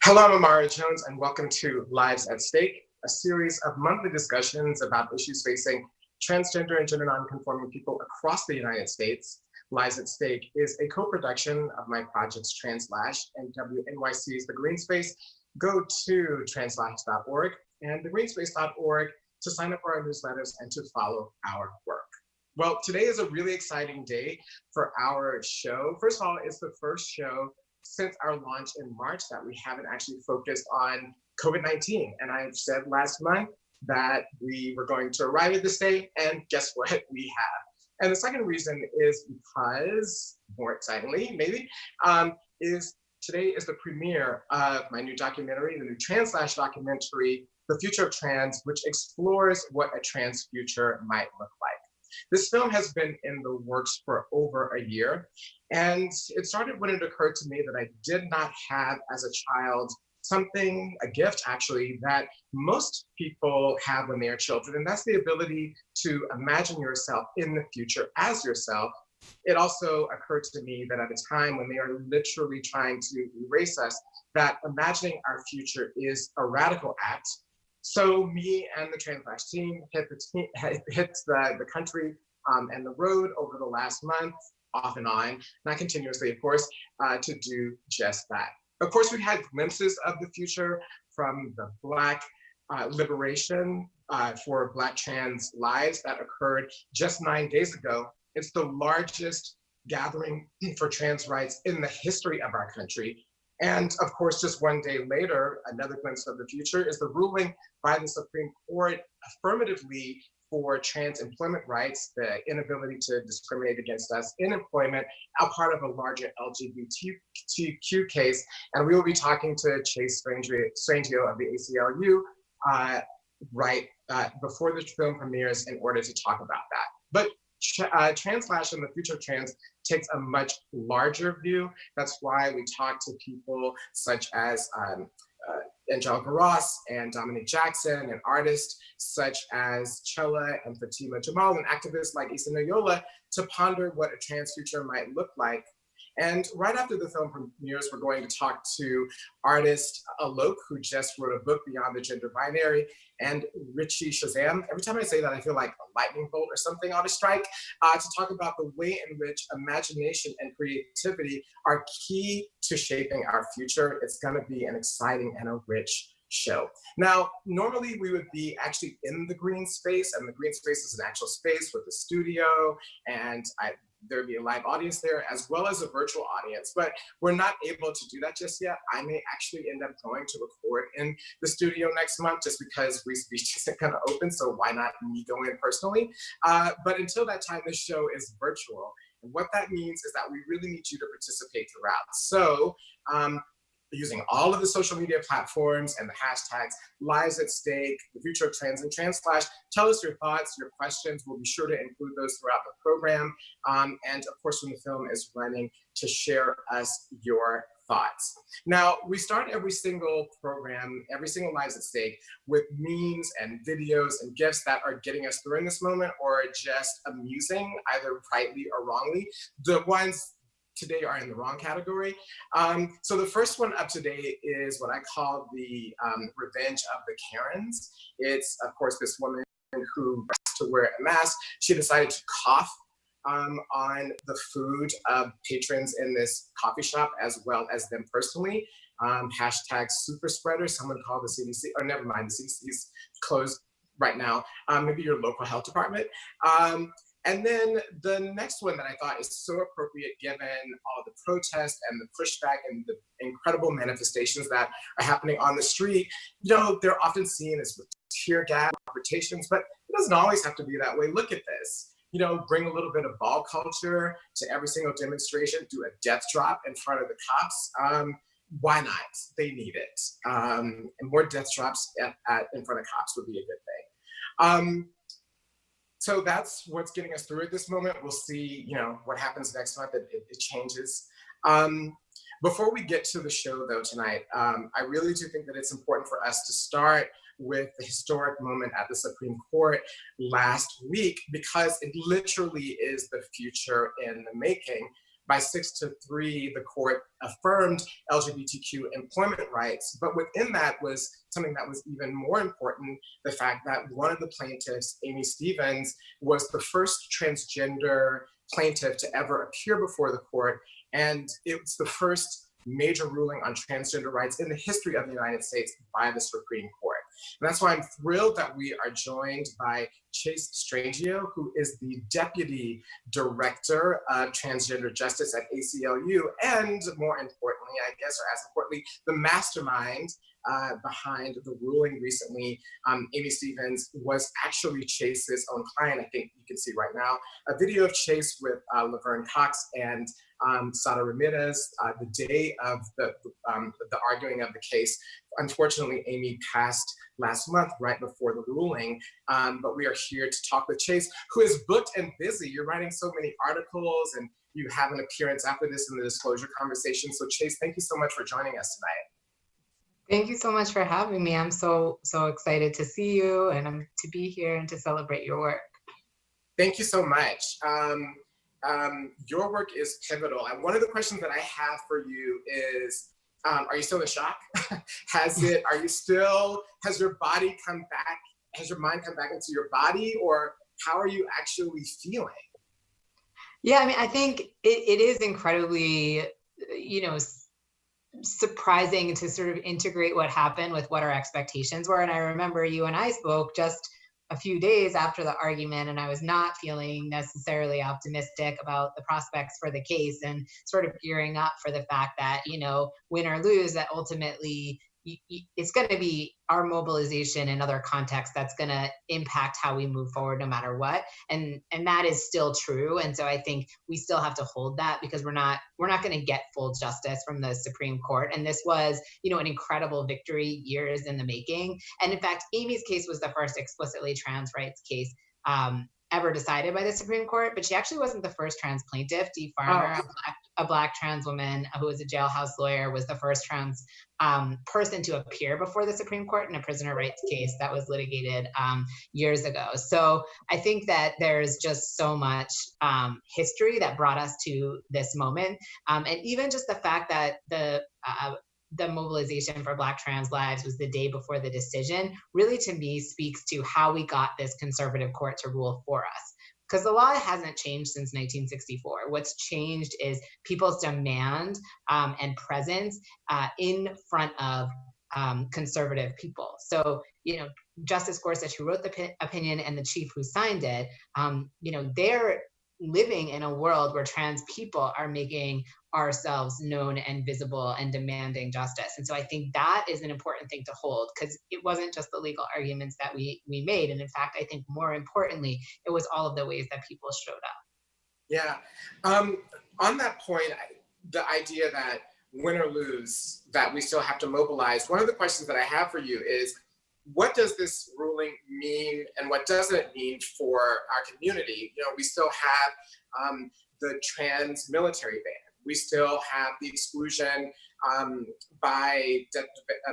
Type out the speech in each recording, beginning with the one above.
Hello, I'm Imara Jones, and welcome to Lives at Stake, a series of monthly discussions about issues facing transgender and gender nonconforming people across the United States. Lives at Stake is a co-production of my projects TransLash and WNYC's The Greene Space. Go to translash.org and thegreenspace.org to sign up for our newsletters and to follow our work. Well, today is a really exciting day for our show. First of all, it's the first show since our launch in March that we haven't actually focused on COVID-19. And I said last month that we were going to arrive at this day, and guess what? We have. And the second reason is because, more excitingly, maybe, is today is the premiere of my new documentary, the new TransLash documentary, The Future of Trance, which explores what a trans future might look like. This film has been in the works for over a year, and it started when it occurred to me that I did not have as a child a gift actually, that most people have when they are children, and that's the ability to imagine yourself in the future as yourself. It also occurred to me that at a time when they are literally trying to erase us, that imagining our future is a radical act. So me and the TransLash team hit the country and the road over the last month, off and on, not continuously, of course, to do just that. Of course, we had glimpses of the future from the Black liberation for Black trans lives that occurred just 9 days ago. It's the largest gathering for trans rights in the history of our country. And of course, just one day later, another glimpse of the future is the ruling by the Supreme Court affirmatively for trans employment rights, the inability to discriminate against us in employment, a part of a larger LGBTQ case. And we will be talking to Chase Strangio of the ACLU right before the film premieres in order to talk about that. But TransLash and the Future of Trance takes a much larger view. That's why we talk to people such as Angelica Ross and Dominique Jackson, and artists such as Chella and Fatima Jamal, and activists like Issa Noyola to ponder what a trans future might look like. And right after the film premieres, we're going to talk to artist Alok, who just wrote a book, Beyond the Gender Binary, and Richie Shazam. Every time I say that, I feel like a lightning bolt or something ought to strike, to talk about the way in which imagination and creativity are key to shaping our future. It's gonna be an exciting and a rich show. Now, normally we would be actually in the Greene Space, and the Greene Space is an actual space with a studio, and there'd be a live audience there as well as a virtual audience, but we're not able to do that just yet. I may actually end up going to record in the studio next month just because Reese Beach isn't gonna open, so why not me go in personally? But until that time, this show is virtual. And what that means is that we really need you to participate throughout. So, using all of the social media platforms and the hashtags Lives at Stake, The Future of Trans, and TransLash. Tell us your thoughts, your questions. We'll be sure to include those throughout the program. And of course, when the film is running, to share us your thoughts. Now, we start every single program, every single Lives at Stake, with memes and videos and GIFs that are getting us through in this moment, or just amusing, either rightly or wrongly. The ones today are in the wrong category. So the first one up today is what I call the Revenge of the Karens. It's, of course, this woman who has to wear a mask. She decided to cough on the food of patrons in this coffee shop, as well as them personally. Hashtag super spreader. Someone called the CDC, or never mind, the CDC's closed right now. Maybe your local health department. And then the next one that I thought is so appropriate given all the protests and the pushback and the incredible manifestations that are happening on the street. You know, they're often seen as with tear gas confrontations, but it doesn't always have to be that way. Look at this. You know, bring a little bit of ball culture to every single demonstration, do a death drop in front of the cops. Why not? They need it. And more death drops in front of cops would be a good thing. So that's what's getting us through at this moment. We'll see, you know, what happens next month. It changes. Before we get to the show, though, tonight, I really do think that it's important for us to start with the historic moment at the Supreme Court last week, because it literally is the future in the making. By 6-3, the court affirmed LGBTQ employment rights. But within that was something that was even more important, the fact that one of the plaintiffs, Amy Stevens, was the first transgender plaintiff to ever appear before the court. And it was the first major ruling on transgender rights in the history of the United States by the Supreme Court. And that's why I'm thrilled that we are joined by Chase Strangio, who is the Deputy Director of Transgender Justice at ACLU, and more importantly, I guess, or as importantly, the mastermind behind the ruling recently. Amy Stevens was actually Chase's own client. I think you can see right now a video of Chase with Laverne Cox and Sada Ramirez the day of the arguing of the case. Unfortunately, Amy passed last month, right before the ruling, but we are here to talk with Chase, who is booked and busy. You're writing so many articles, and you have an appearance after this in the disclosure conversation. So Chase, thank you so much for joining us tonight. Thank you so much for having me. I'm so excited to see you, and I'm to be here and to celebrate your work. Thank you so much. Your work is pivotal. And one of the questions that I have for you is, are you still in shock? Has your body come back? Has your mind come back into your body, or how are you actually feeling? Yeah, I mean, I think it is incredibly, surprising to sort of integrate what happened with what our expectations were. And I remember you and I spoke just a few days after the argument, and I was not feeling necessarily optimistic about the prospects for the case, and sort of gearing up for the fact that, win or lose, that ultimately it's going to be our mobilization in other contexts that's going to impact how we move forward no matter what. And that is still true. And so I think we still have to hold that, because we're not going to get full justice from the Supreme Court. And this was, an incredible victory, years in the making. And in fact, Amy's case was the first explicitly trans rights case ever decided by the Supreme Court, but she actually wasn't the first trans plaintiff. Dee Farmer, a black trans woman who was a jailhouse lawyer, was the first trans person to appear before the Supreme Court in a prisoner rights case that was litigated years ago. So I think that there's just so much history that brought us to this moment. And even just the fact that the mobilization for Black trans lives was the day before the decision, really to me speaks to how we got this conservative court to rule for us. Because the law hasn't changed since 1964. What's changed is people's demand and presence in front of conservative people. So, Justice Gorsuch, who wrote the opinion, and the chief who signed it, they're living in a world where trans people are making ourselves known and visible and demanding justice. And so I think that is an important thing to hold, because it wasn't just the legal arguments that we made. And in fact, I think more importantly, it was all of the ways that people showed up. Yeah. On that point, the idea that win or lose, that we still have to mobilize, one of the questions that I have for you is, what does this ruling mean, and what doesn't it mean for our community? We still have the trans military ban. We still have the exclusion by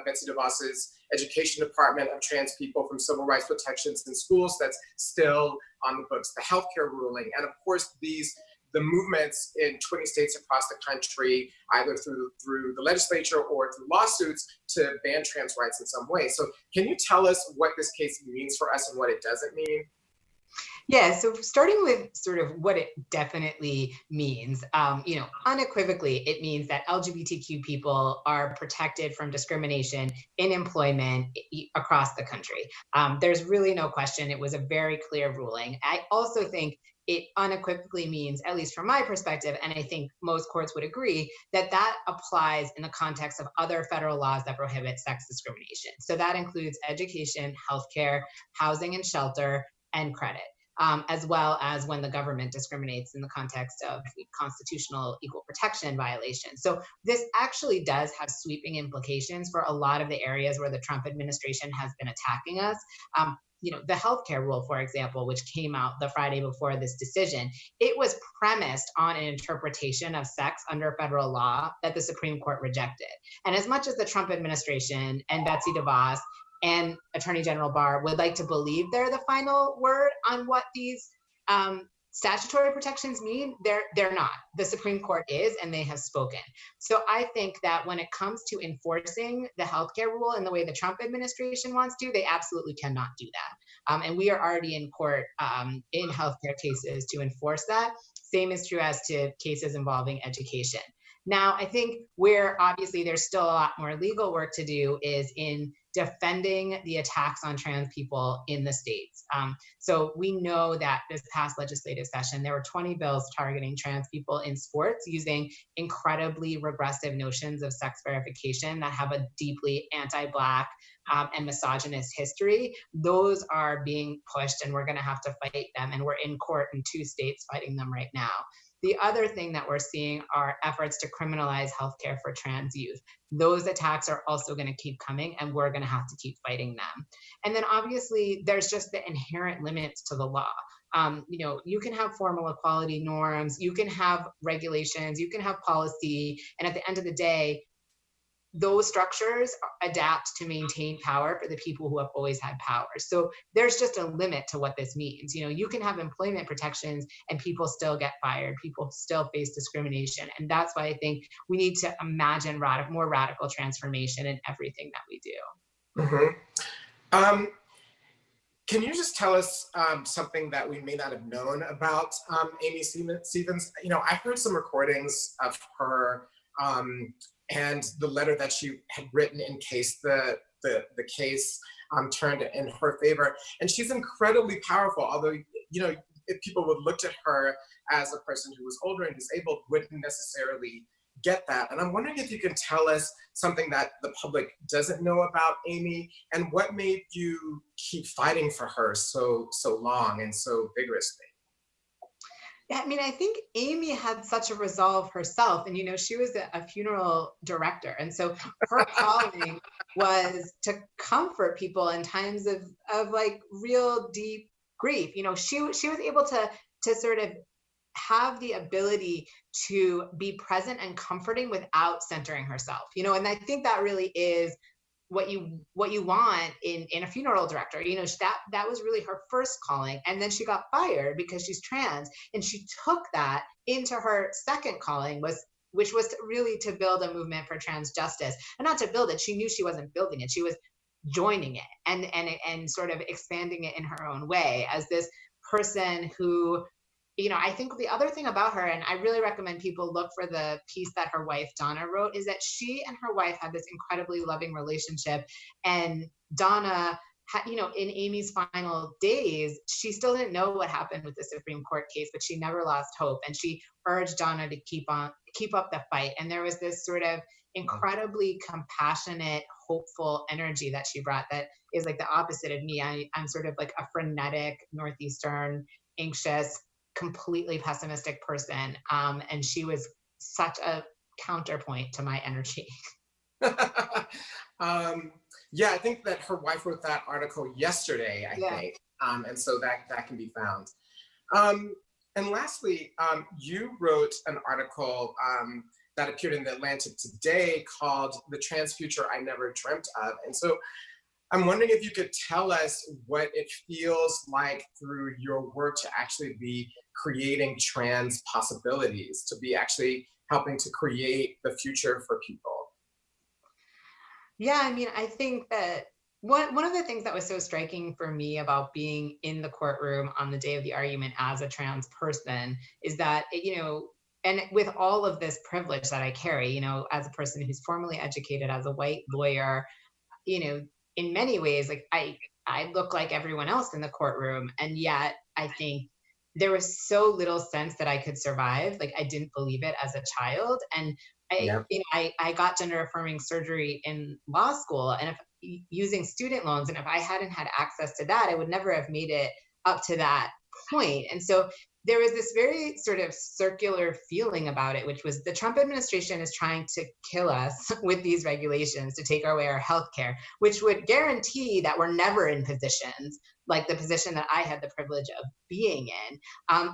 Betsy DeVos's education department of trans people from civil rights protections in schools. That's still on the books. The healthcare ruling, and of course the movements in 20 states across the country, either through the legislature or through lawsuits, to ban trans rights in some way. So can you tell us what this case means for us and what it doesn't mean? Yeah, so starting with sort of what it definitely means, unequivocally, it means that LGBTQ people are protected from discrimination in employment across the country. There's really no question. It was a very clear ruling. I also think it unequivocally means, at least from my perspective, and I think most courts would agree, that applies in the context of other federal laws that prohibit sex discrimination. So that includes education, healthcare, housing and shelter, and credit. As well as when the government discriminates in the context of constitutional equal protection violations. So this actually does have sweeping implications for a lot of the areas where the Trump administration has been attacking us. The healthcare rule, for example, which came out the Friday before this decision, it was premised on an interpretation of sex under federal law that the Supreme Court rejected. And as much as the Trump administration and Betsy DeVos and Attorney General Barr would like to believe they're the final word on what these statutory protections mean, they're not. The Supreme Court is, and they have spoken. So I think that when it comes to enforcing the healthcare rule in the way the Trump administration wants to, they absolutely cannot do that. And we are already in court in healthcare cases to enforce that. Same is true as to cases involving education. Now, I think where obviously there's still a lot more legal work to do is in defending the attacks on trans people in the states. So we know that this past legislative session, there were 20 bills targeting trans people in sports using incredibly regressive notions of sex verification that have a deeply anti-Black and misogynist history. Those are being pushed, and we're going to have to fight them. And we're in court in 2 states fighting them right now. The other thing that we're seeing are efforts to criminalize healthcare for trans youth. Those attacks are also going to keep coming, and we're going to have to keep fighting them. And then obviously there's just the inherent limits to the law. You can have formal equality norms, you can have regulations, you can have policy, and at the end of the day, those structures adapt to maintain power for the people who have always had power. So there's just a limit to what this means. You can have employment protections and people still get fired, people still face discrimination. And that's why I think we need to imagine more radical transformation in everything that we do. Mm-hmm. Can you just tell us something that we may not have known about Amy Stevens? I've heard some recordings of her and the letter that she had written in case the case turned in her favor. And she's incredibly powerful, although, if people would look at her as a person who was older and disabled, wouldn't necessarily get that. And I'm wondering if you can tell us something that the public doesn't know about Amy, and what made you keep fighting for her so long and so vigorously? Yeah, I think Amy had such a resolve herself, and she was a funeral director, and so her calling was to comfort people in times of like real deep grief. She was able to sort of have the ability to be present and comforting without centering herself. And I think that really is what you want in a funeral director. That was really her first calling, and then she got fired because she's trans, and she took that into her second calling, which was really to build a movement for trans justice. And not to build it, she knew she wasn't building it, she was joining it and sort of expanding it in her own way as this person who, I think the other thing about her, and I really recommend people look for the piece that her wife Donna wrote, is that she and her wife had this incredibly loving relationship. And Donna, in Amy's final days, she still didn't know what happened with the Supreme Court case, but she never lost hope. And she urged Donna to keep up the fight. And there was this sort of incredibly compassionate, hopeful energy that she brought that is like the opposite of me. I'm sort of like a frenetic, Northeastern, anxious, completely pessimistic person. And she was such a counterpoint to my energy. Yeah, I think that her wife wrote that article yesterday, I think. And so that can be found. And lastly, you wrote an article that appeared in the Atlantic today called "The Trans Future I Never Dreamt of." And so I'm wondering if you could tell us what it feels like through your work to actually be creating trans possibilities, to be actually helping to create the future for people. Yeah, I think that one of the things that was so striking for me about being in the courtroom on the day of the argument as a trans person is that, and with all of this privilege that I carry, as a person who's formally educated as a white lawyer, in many ways, like I look like everyone else in the courtroom. And yet I think there was so little sense that I could survive. Like I didn't believe it as a child. And I got gender affirming surgery in law school, and using student loans. And if I hadn't had access to that, I would never have made it up to that point. And so there was this very sort of circular feeling about it, which was the Trump administration is trying to kill us with these regulations to take away our healthcare, which would guarantee that we're never in positions like the position that I had the privilege of being in.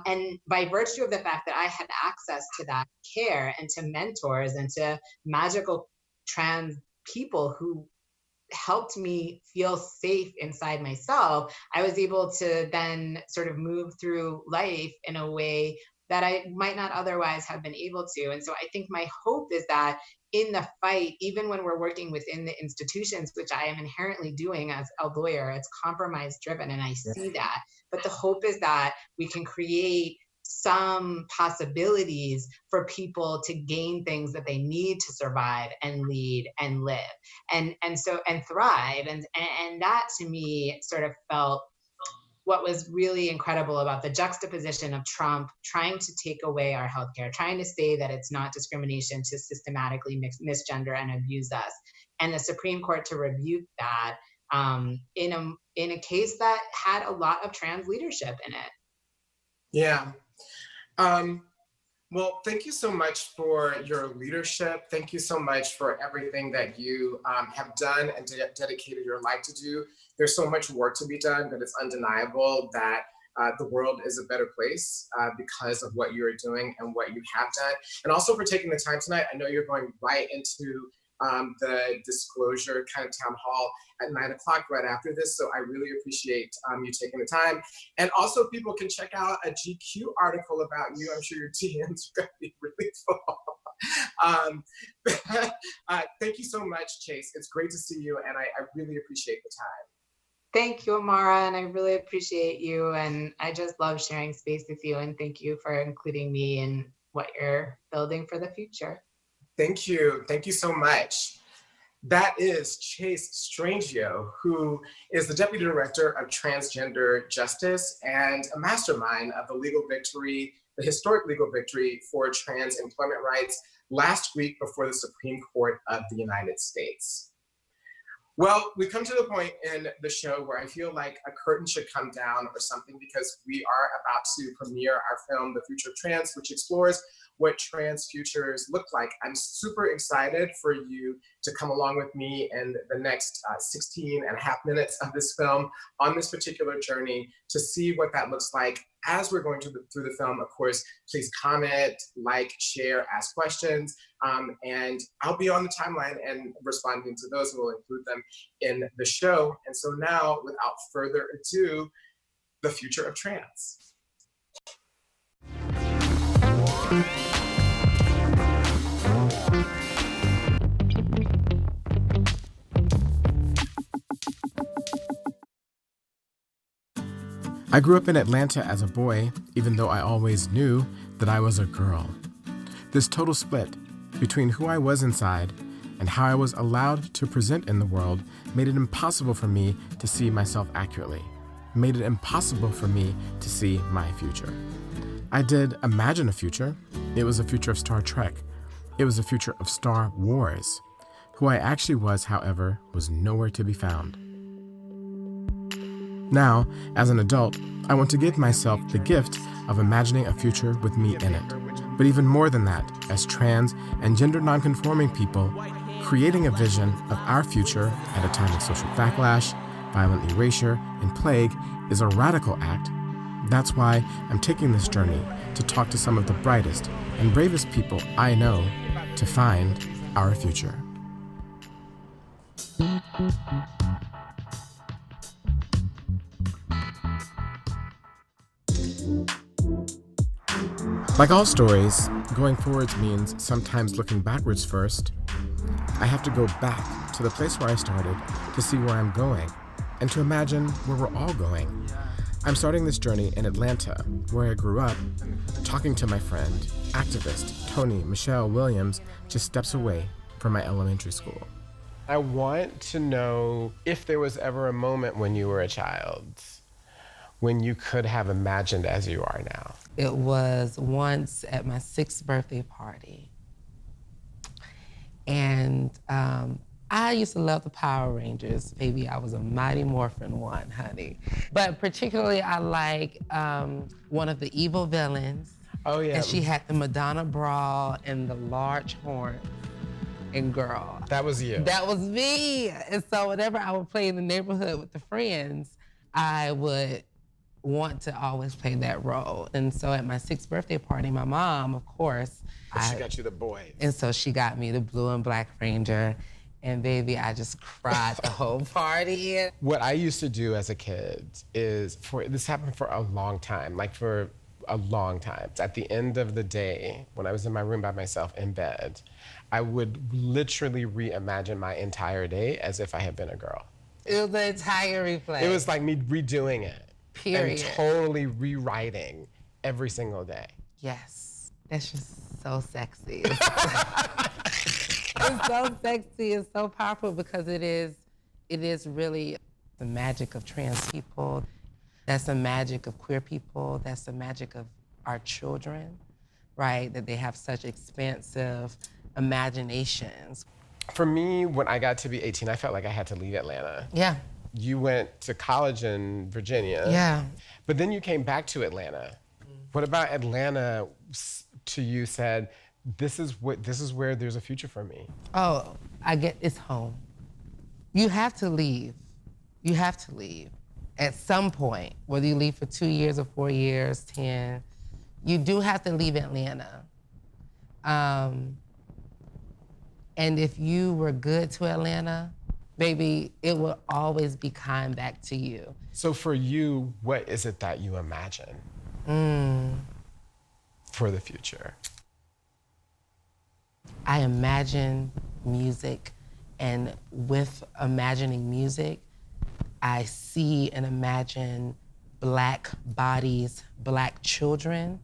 And by virtue of the fact that I had access to that care and to mentors and to magical trans people who helped me feel safe inside myself, I was able to then sort of move through life in a way that I might not otherwise have been able to. And so I think my hope is that in the fight, even when we're working within the institutions, which I am inherently doing as a lawyer, it's compromise driven, and I see that. But the hope is that we can create some possibilities for people to gain things that they need to survive and lead and live and thrive. And that to me sort of felt what was really incredible about the juxtaposition of Trump trying to take away our healthcare, trying to say that it's not discrimination to systematically misgender and abuse us, and the Supreme Court to rebuke that in a case that had a lot of trans leadership in it. Yeah. Well, thank you so much for your leadership. Thank you so much for everything that you have done and dedicated your life to do. There's so much work to be done, but it's undeniable that the world is a better place because of what you're doing and what you have done. And also for taking the time tonight. I know you're going right into the disclosure kind of town hall at 9 o'clock right after this. So I really appreciate you taking the time. And also people can check out a GQ article about you. I'm sure your DMs are gonna be really full. Thank you so much, Chase. It's great to see you, and I really appreciate the time. Thank you, Imara, and I really appreciate you. And I just love sharing space with you, and thank you for including me in what you're building for the future. Thank you. Thank you so much. That is Chase Strangio, who is the Deputy Director of Transgender Justice and a mastermind of the historic legal victory for trans employment rights last week before the Supreme Court of the United States. Well, we come to the point in the show where I feel like a curtain should come down or something, because we are about to premiere our film, The Future of Trance, which explores what trans futures look like. I'm super excited for you to come along with me in the next 16 and a half minutes of this film on this particular journey to see what that looks like as we're going through the film. Of course, please comment, like, share, ask questions, and I'll be on the timeline and responding to those, and we'll include them in the show. And so now, without further ado, The Future of Trance. I grew up in Atlanta as a boy, even though I always knew that I was a girl. This total split between who I was inside and how I was allowed to present in the world made it impossible for me to see myself accurately, made it impossible for me to see my future. I did imagine a future. It was a future of Star Trek. It was a future of Star Wars. Who I actually was, however, was nowhere to be found. Now, as an adult, I want to give myself the gift of imagining a future with me in it. But even more than that, as trans and gender nonconforming people, creating a vision of our future at a time of social backlash, violent erasure, and plague is a radical act. That's why I'm taking this journey to talk to some of the brightest and bravest people I know to find our future. Like all stories, going forwards means sometimes looking backwards first. I have to go back to the place where I started to see where I'm going and to imagine where we're all going. I'm starting this journey in Atlanta, where I grew up, talking to my friend, activist Tony Michelle Williams, just steps away from my elementary school. I want to know if there was ever a moment when you were a child when you could have imagined as you are now. It was once at my 6th birthday party. And I used to love the Power Rangers. Baby, I was a Mighty Morphin 1, honey. But particularly I like one of the evil villains. Oh yeah. And she had the Madonna bra and the large horns. And girl. That was you. That was me. And so whenever I would play in the neighborhood with the friends, I would want to always play that role. And so at my 6th birthday party, my mom, of course, she got you the boys. And so she got me the blue and black Ranger. And baby, I just cried the whole party. What I used to do as a kid is, this happened for a long time, like for a long time. At the end of the day, when I was in my room by myself in bed, I would literally reimagine my entire day as if I had been a girl. It was the entire replay. It was like me redoing it. Period. And totally rewriting every single day. Yes, that's just so sexy. It's so sexy, it's so powerful because it is really the magic of trans people. That's the magic of queer people. That's the magic of our children, right? That they have such expansive imaginations. For me, when I got to be 18, I felt like I had to leave Atlanta. Yeah. You went to college in Virginia. Yeah. But then you came back to Atlanta. What about Atlanta to you said, this is where there's a future for me? Oh, it's home. You have to leave. You have to leave. At some point, whether you leave for 2 years or 4 years, 10, you do have to leave Atlanta. And if you were good to Atlanta, baby, it will always be kind back to you. So for you, what is it that you imagine for the future? I imagine music, and with imagining music, I see and imagine Black bodies, Black children,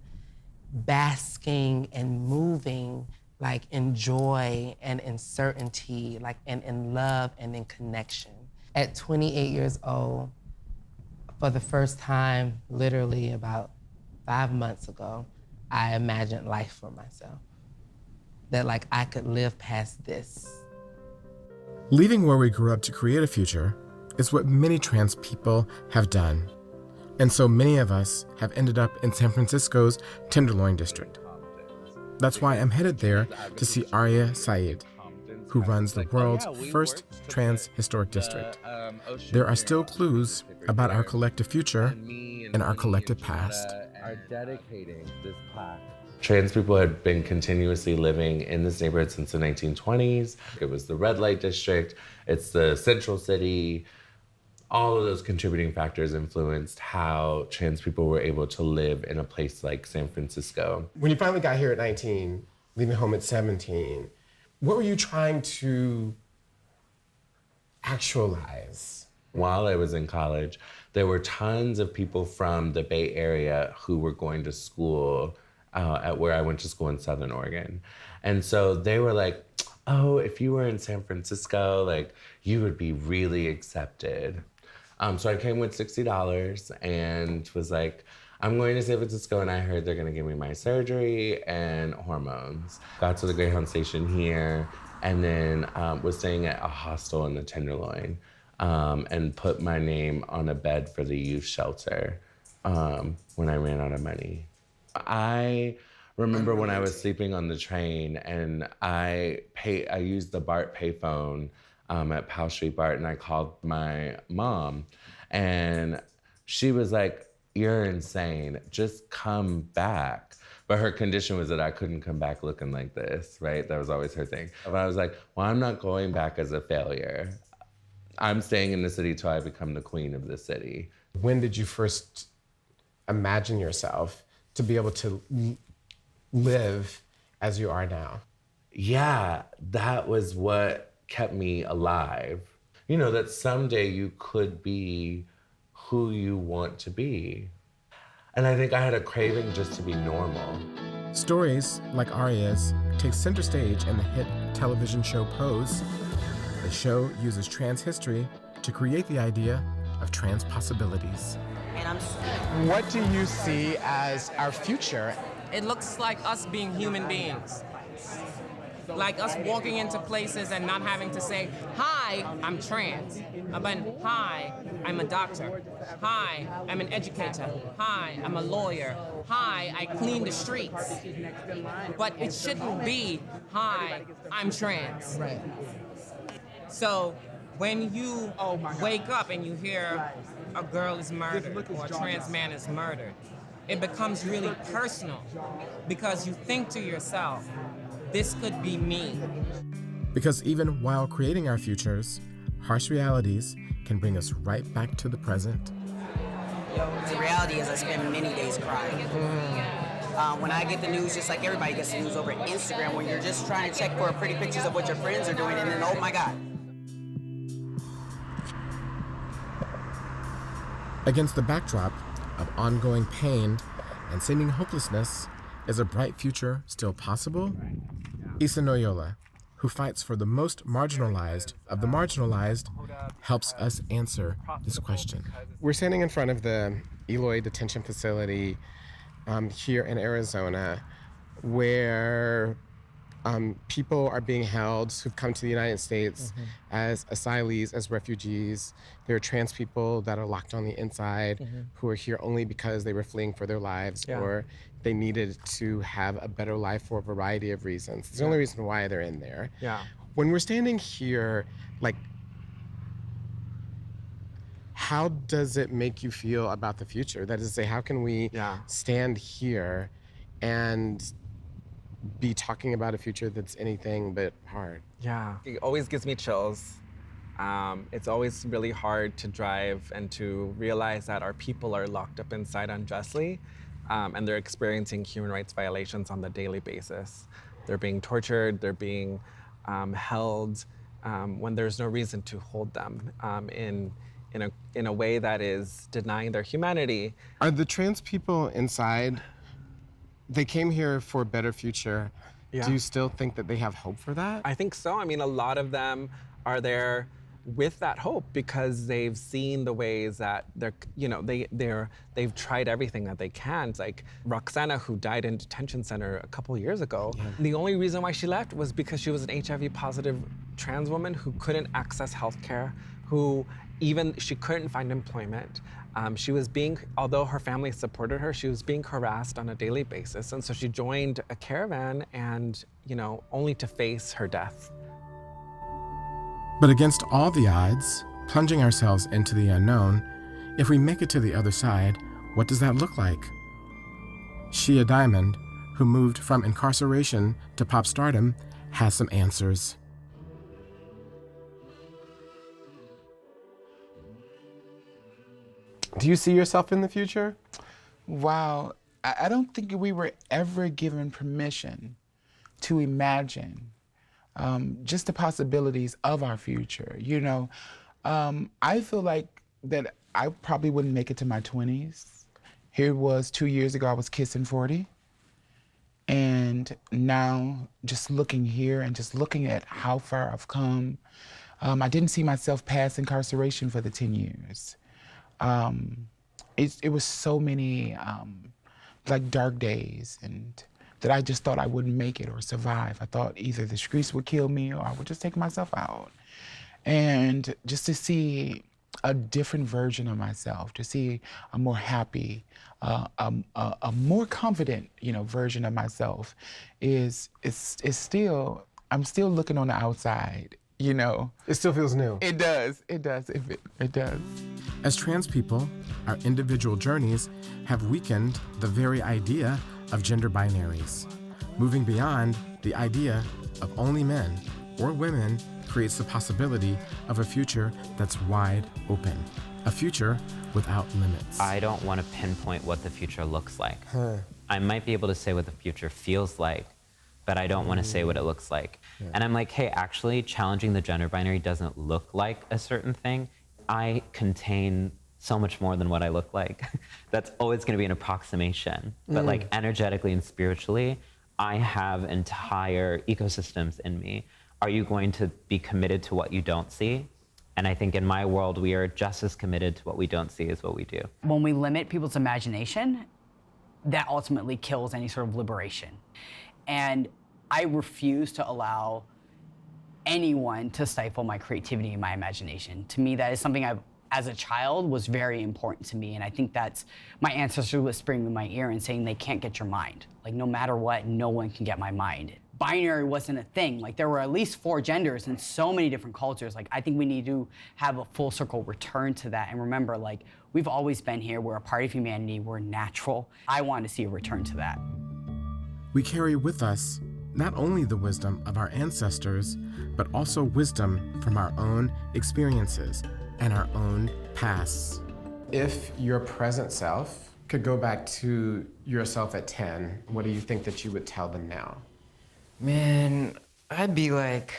basking and moving like in joy and in certainty, like and in love and in connection. At 28 years old, for the first time, literally about 5 months ago, I imagined life for myself. That like I could live past this. Leaving where we grew up to create a future is what many trans people have done. And so many of us have ended up in San Francisco's Tenderloin district. That's why I'm headed there to see Arya Saeed, who runs the world's first trans historic district. There are still clues about our collective future and our collective past. Are dedicating this plaque. Trans people had been continuously living in this neighborhood since the 1920s. It was the red light district, it's the central city. All of those contributing factors influenced how trans people were able to live in a place like San Francisco. When you finally got here at 19, leaving home at 17, what were you trying to actualize? While I was in college, there were tons of people from the Bay Area who were going to school at where I went to school in Southern Oregon. And so they were like, oh, if you were in San Francisco, like you would be really accepted. So I came with $60 and was like, I'm going to San Francisco and I heard they're gonna give me my surgery and hormones. Got to the Greyhound station here and then was staying at a hostel in the Tenderloin and put my name on a bed for the youth shelter when I ran out of money. I remember when I was sleeping on the train and I used the BART payphone at Powell Street BART and I called my mom and she was like, you're insane, just come back. But her condition was that I couldn't come back looking like this, right? That was always her thing. But I was like, well, I'm not going back as a failure. I'm staying in the city till I become the queen of the city. When did you first imagine yourself to be able to live as you are now? Yeah, that was what kept me alive. You know, that someday you could be who you want to be. And I think I had a craving just to be normal. Stories like Arya's take center stage in the hit television show Pose. The show uses trans history to create the idea of trans possibilities. What do you see as our future? It looks like us being human beings. Like us walking into places and not having to say, hi, I'm trans. But hi, I'm a doctor. Hi, I'm an educator. Hi, I'm a lawyer. Hi, I clean the streets. But it shouldn't be, hi, I'm trans. Right. So when you wake up and you hear a girl is murdered or a trans man is murdered, it becomes really personal because you think to yourself, this could be me. Because even while creating our futures, harsh realities can bring us right back to the present. The reality is I spend many days crying. When I get the news, just like everybody gets the news over Instagram, when you're just trying to check for pretty pictures of what your friends are doing, and then, oh my God. Against the backdrop of ongoing pain and seeming hopelessness, is a bright future still possible? Issa Noyola, who fights for the most marginalized of the marginalized, helps us answer this question. We're standing in front of the Eloy detention facility here in Arizona, where people are being held who've come to the United States as asylees, as refugees. There are trans people that are locked on the inside who are here only because they were fleeing for their lives or they needed to have a better life for a variety of reasons. It's the only reason why they're in there. When we're standing here, like, how does it make you feel about the future? That is to say, how can we stand here and be talking about a future that's anything but hard? It always gives me chills. It's always really hard to drive and to realize that our people are locked up inside unjustly, and they're experiencing human rights violations on the daily basis. They're being tortured, they're being held when there's no reason to hold them in a way that is denying their humanity. Are the trans people inside, they came here for a better future. Do you still think that they have hope for that? I think so. I mean, a lot of them are there with that hope because they've seen the ways that they've tried everything that they can. It's like Roxana, who died in detention center a couple years ago. The only reason why she left was because she was an HIV positive trans woman who couldn't access healthcare, she couldn't find employment. She was although her family supported her, she was being harassed on a daily basis. And so she joined a caravan and, only to face her death. But against all the odds, plunging ourselves into the unknown, if we make it to the other side, what does that look like? Shia Diamond, who moved from incarceration to pop stardom, has some answers. Do you see yourself in the future? Wow, I don't think we were ever given permission to imagine just the possibilities of our future. I feel like that I probably wouldn't make it to my 20s. Here was 2 years ago, I was kissing 40. And now just looking here and just looking at how far I've come, I didn't see myself past incarceration for the 10 years. It was so many dark days and that I just thought I wouldn't make it or survive. I thought either the streets would kill me or I would just take myself out. And just to see a different version of myself, to see a more happy, a more confident, version of myself is still, I'm still looking on the outside. It still feels new. It does. It does. It does. As trans people, our individual journeys have weakened the very idea of gender binaries. Moving beyond the idea of only men or women creates the possibility of a future that's wide open, a future without limits. I don't want to pinpoint what the future looks like. I might be able to say what the future feels like, but I don't want to say what it looks like. And I'm like, hey, actually, challenging the gender binary doesn't look like a certain thing. I contain so much more than what I look like. That's always going to be an approximation. But energetically and spiritually, I have entire ecosystems in me. Are you going to be committed to what you don't see? And I think in my world, we are just as committed to what we don't see as what we do. When we limit people's imagination, that ultimately kills any sort of liberation. And I refuse to allow anyone to stifle my creativity and my imagination. To me, that is something as a child, was very important to me. And I think that's my ancestors whispering in my ear and saying they can't get your mind. Like, no matter what, no one can get my mind. Binary wasn't a thing. Like, there were at least 4 genders in so many different cultures. Like, I think we need to have a full circle return to that and remember, like, we've always been here. We're a part of humanity. We're natural. I want to see a return to that. We carry with us not only the wisdom of our ancestors, but also wisdom from our own experiences and our own pasts. If your present self could go back to yourself at 10, what do you think that you would tell them now? Man, I'd be like,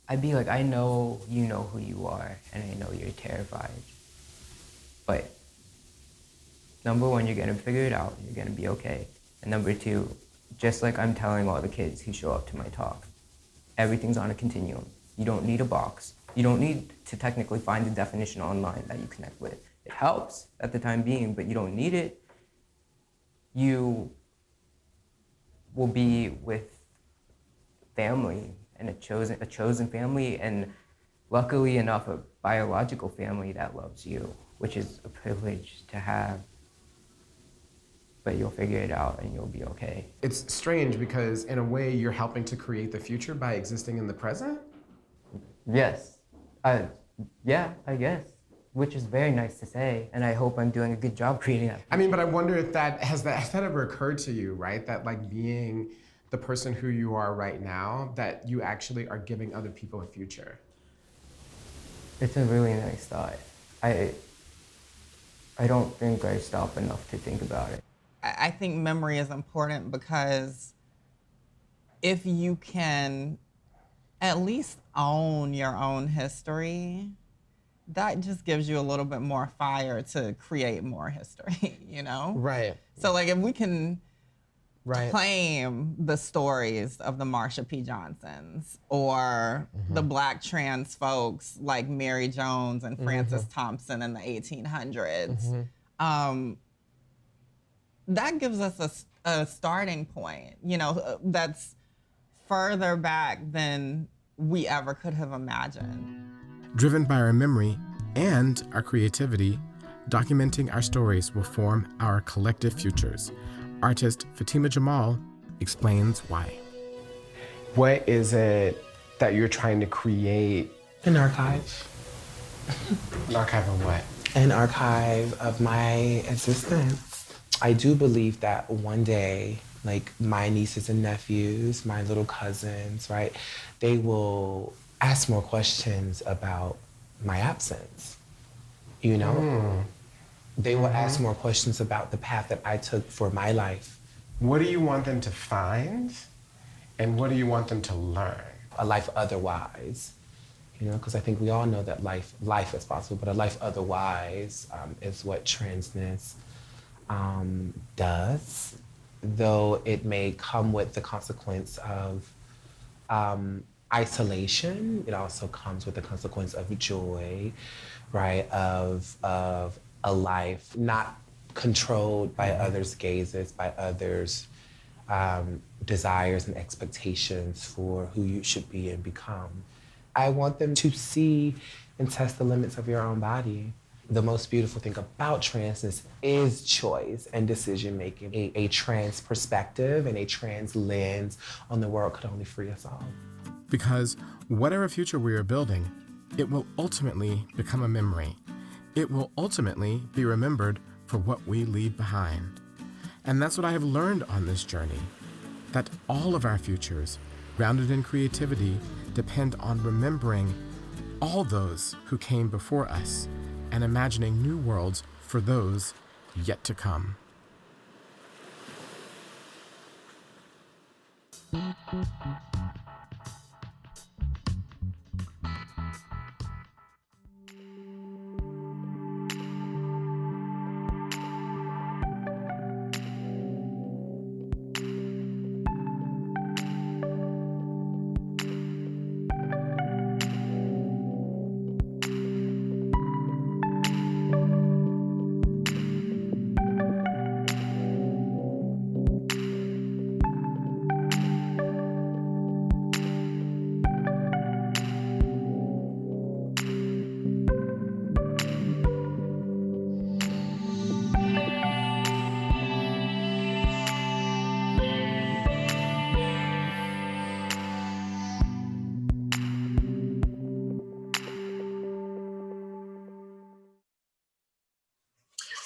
I know you know who you are, and I know you're terrified. But number one, you're gonna figure it out, you're gonna be okay. And number two, just like I'm telling all the kids who show up to my talk, everything's on a continuum. You don't need a box. You don't need to technically find the definition online that you connect with. It helps at the time being, but you don't need it. You will be with family, and a chosen family, and luckily enough, a biological family that loves you, which is a privilege to have. But you'll figure it out and you'll be okay. It's strange because in a way you're helping to create the future by existing in the present? Yes, yeah, I guess, which is very nice to say, and I hope I'm doing a good job creating that. I mean, but I wonder if has that ever occurred to you, right? That like being the person who you are right now, that you actually are giving other people a future. It's a really nice thought. I don't think I stop enough to think about it. I think memory is important because if you can at least own your own history, that just gives you a little bit more fire to create more history, you know? Right. So like if we can claim the stories of the Marsha P. Johnsons or the Black trans folks like Mary Jones and Frances Thompson in the 1800s, that gives us a starting point, you know, that's further back than we ever could have imagined. Driven by our memory and our creativity, documenting our stories will form our collective futures. Artist Fatima Jamal explains why. What is it that you're trying to create? An archive. An archive of what? An archive of my existence. I do believe that one day, like my nieces and nephews, my little cousins, right, they will ask more questions about my absence, you know? They will ask more questions about the path that I took for my life. What do you want them to find, and what do you want them to learn? A life otherwise, you know, because I think we all know that life is possible, but a life otherwise is what transness does, though it may come with the consequence of isolation. It also comes with the consequence of joy, right? Of a life not controlled by others' gazes, by others' desires and expectations for who you should be and become. I want them to see and test the limits of your own body. The most beautiful thing about transness is choice and decision-making. A trans perspective and a trans lens on the world could only free us all. Because whatever future we are building, it will ultimately become a memory. It will ultimately be remembered for what we leave behind. And that's what I have learned on this journey, that all of our futures, grounded in creativity, depend on remembering all those who came before us and imagining new worlds for those yet to come.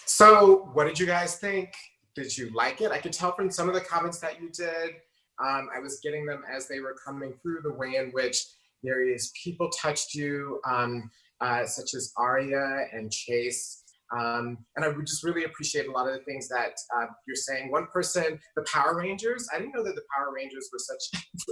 So what did you guys think? Did you like it? I could tell from some of the comments that you did I was getting them as they were coming through, the way in which various people touched you, such as Aria and Chase. And I would just really appreciate a lot of the things that you're saying. One person, the Power Rangers, I didn't know that the Power Rangers were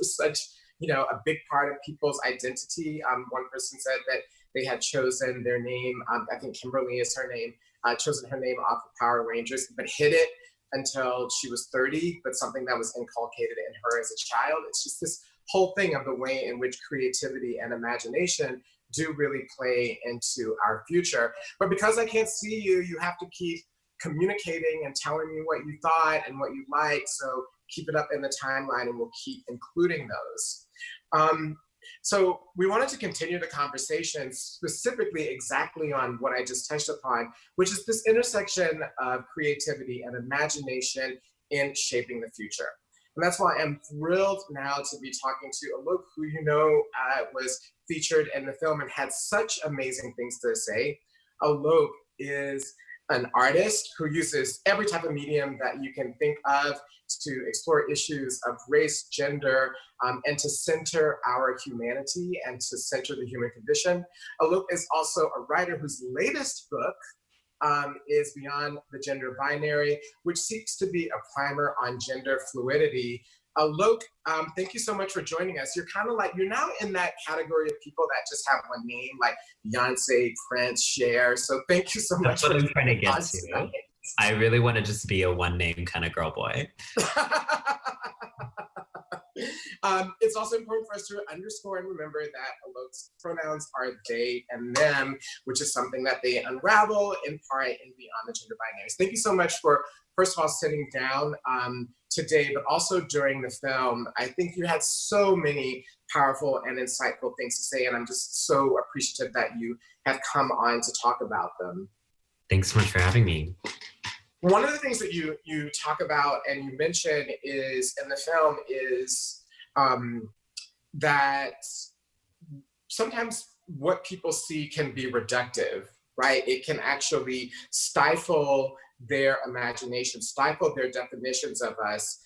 such a big part of people's identity. One person said that they had chosen their name, I think Kimberly is her name, chosen her name off of Power Rangers, but hid it until she was 30, but something that was inculcated in her as a child. It's just this whole thing of the way in which creativity and imagination do really play into our future. But because I can't see you, you have to keep communicating and telling me what you thought and what you like. So keep it up in the timeline and we'll keep including those. So we wanted to continue the conversation specifically exactly on what I just touched upon, which is this intersection of creativity and imagination in shaping the future. And that's why I'm thrilled now to be talking to Alok, who was featured in the film and had such amazing things to say. Alok is an artist who uses every type of medium that you can think of to explore issues of race, gender, and to center our humanity and to center the human condition. Alok is also a writer whose latest book is Beyond the Gender Binary, which seeks to be a primer on gender fluidity. Alok, thank you so much for joining us. You're now in that category of people that just have one name, like Beyonce, Prince, Cher. So thank you so much. That's what I'm trying to get to. I really want to just be a one name kind of girl boy. It's also important for us to underscore and remember that Alok's pronouns are they and them, which is something that they unravel in part in Beyond the Gender Binaries. Thank you so much for, first of all, sitting down today, but also during the film. I think you had so many powerful and insightful things to say, and I'm just so appreciative that you have come on to talk about them. Thanks so much for having me. One of the things that you talk about and you mention is in the film is that sometimes what people see can be reductive, right? It can actually stifle their imagination, stifle their definitions of us.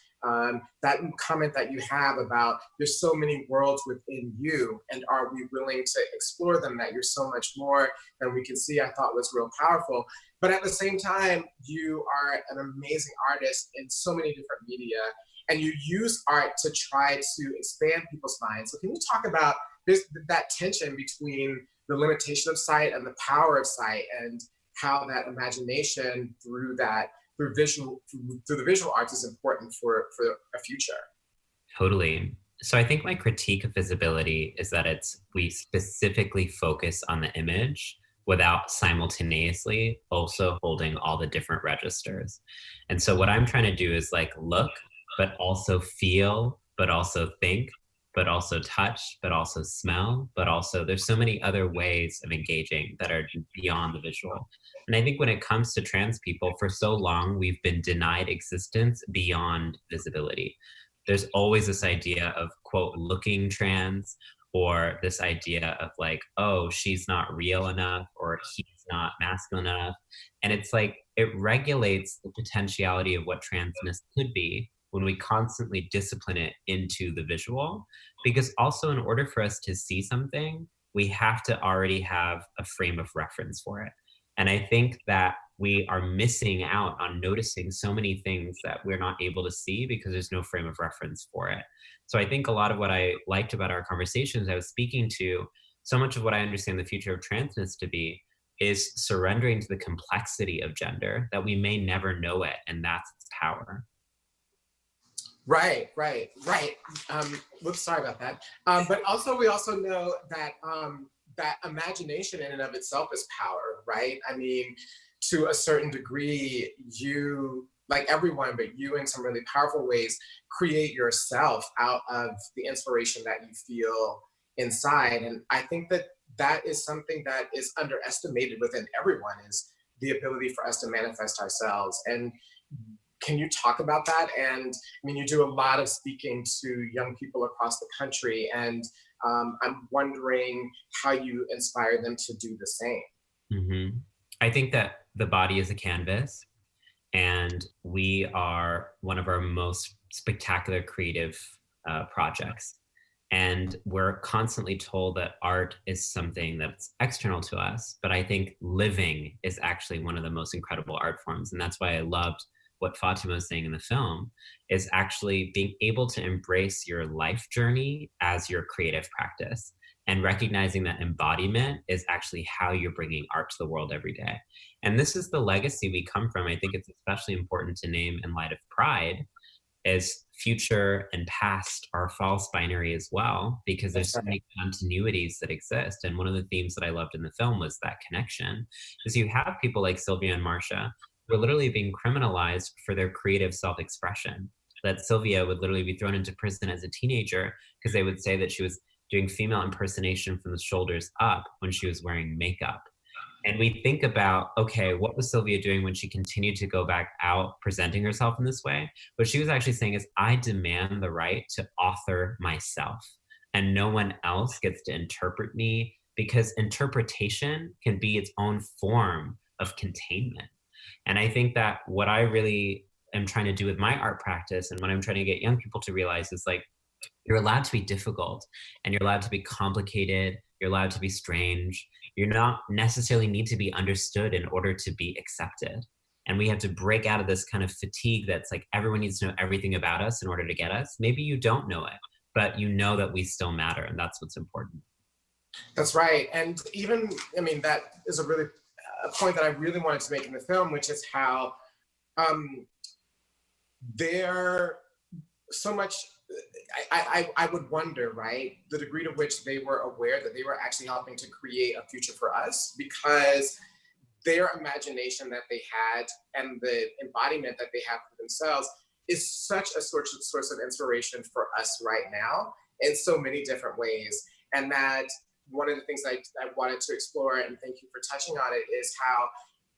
That comment that you have about there's so many worlds within you, and are we willing to explore them, that you're so much more than we can see, I thought was real powerful. But at the same time, you are an amazing artist in so many different media, and you use art to try to expand people's minds. So can you talk about that tension between the limitation of sight and the power of sight, and how that imagination through the visual arts is important for a future? Totally. So I think my critique of visibility is that we specifically focus on the image without simultaneously also holding all the different registers. And so what I'm trying to do is look, but also feel, but also think, but also touch, but also smell, but also there's so many other ways of engaging that are beyond the visual. And I think when it comes to trans people, for so long, we've been denied existence beyond visibility. There's always this idea of, quote, looking trans, or this idea of oh, she's not real enough, or he's not masculine enough. And it's it regulates the potentiality of what transness could be when we constantly discipline it into the visual. Because also, in order for us to see something, we have to already have a frame of reference for it. And I think that we are missing out on noticing so many things that we're not able to see because there's no frame of reference for it. So I think a lot of what I liked about our conversations, I was speaking to, so much of what I understand the future of transness to be is surrendering to the complexity of gender, that we may never know it, and that's its power. Right. Whoops, sorry about that. But also, we also know that that imagination in and of itself is power, right? I mean, to a certain degree, you, like everyone, but you in some really powerful ways, create yourself out of the inspiration that you feel inside. And I think that that is something that is underestimated within everyone, is the ability for us to manifest ourselves. And can you talk about that? And I mean, you do a lot of speaking to young people across the country, and I'm wondering how you inspire them to do the same. Mm-hmm. I think that the body is a canvas, and we are one of our most spectacular creative projects. And we're constantly told that art is something that's external to us, but I think living is actually one of the most incredible art forms. And that's why I loved what Fatima was saying in the film, is actually being able to embrace your life journey as your creative practice, and recognizing that embodiment is actually how you're bringing art to the world every day. And this is the legacy we come from. I think it's especially important to name in light of Pride, as future and past are false binary as well, because there's so many continuities that exist. And one of the themes that I loved in the film was that connection, is you have people like Sylvia and Marcia who are literally being criminalized for their creative self-expression. That Sylvia would literally be thrown into prison as a teenager because they would say that she was doing female impersonation from the shoulders up when she was wearing makeup. And we think about, okay, what was Sylvia doing when she continued to go back out presenting herself in this way? What she was actually saying is, I demand the right to author myself, and no one else gets to interpret me, because interpretation can be its own form of containment. And I think that what I really am trying to do with my art practice, and what I'm trying to get young people to realize, is like, you're allowed to be difficult, and you're allowed to be complicated, you're allowed to be strange. You're not necessarily need to be understood in order to be accepted. And we have to break out of this kind of fatigue that's like, everyone needs to know everything about us in order to get us. Maybe you don't know it, but you know that we still matter, and that's what's important. That's right. And even, I mean, that is a really a point that I really wanted to make in the film, which is how there so much, I would wonder, right, the degree to which they were aware that they were actually helping to create a future for us, because their imagination that they had and the embodiment that they have for themselves is such a source of inspiration for us right now in so many different ways. And that one of the things I wanted to explore, and thank you for touching on it, is how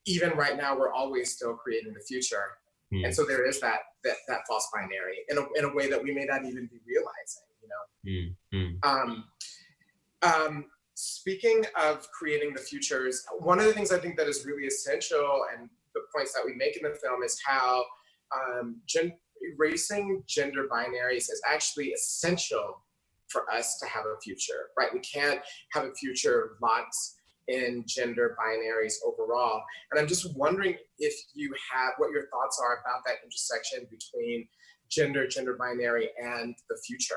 even right now we're always still creating the future. And so there is that false binary in a way that we may not even be realizing, you know. Speaking of creating the futures, one of the things I think that is really essential, and the points that we make in the film, is how erasing gender binaries is actually essential for us to have a future, right? We can't have a future locked in gender binaries overall. And I'm just wondering if you have, what your thoughts are about that intersection between gender binary, and the future.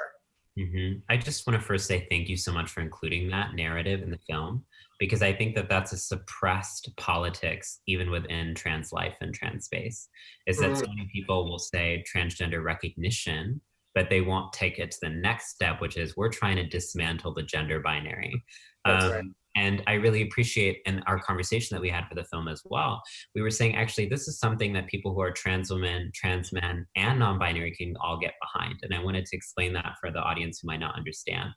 I just want to first say thank you so much for including that narrative in the film, because I think that that's a suppressed politics even within trans life and trans space, is that so many people will say transgender recognition, but they won't take it to the next step, which is we're trying to dismantle the gender binary. That's right. And I really appreciate in our conversation that we had for the film as well, we were saying, actually, this is something that people who are trans women, trans men, and non-binary can all get behind. And I wanted to explain that for the audience who might not understand.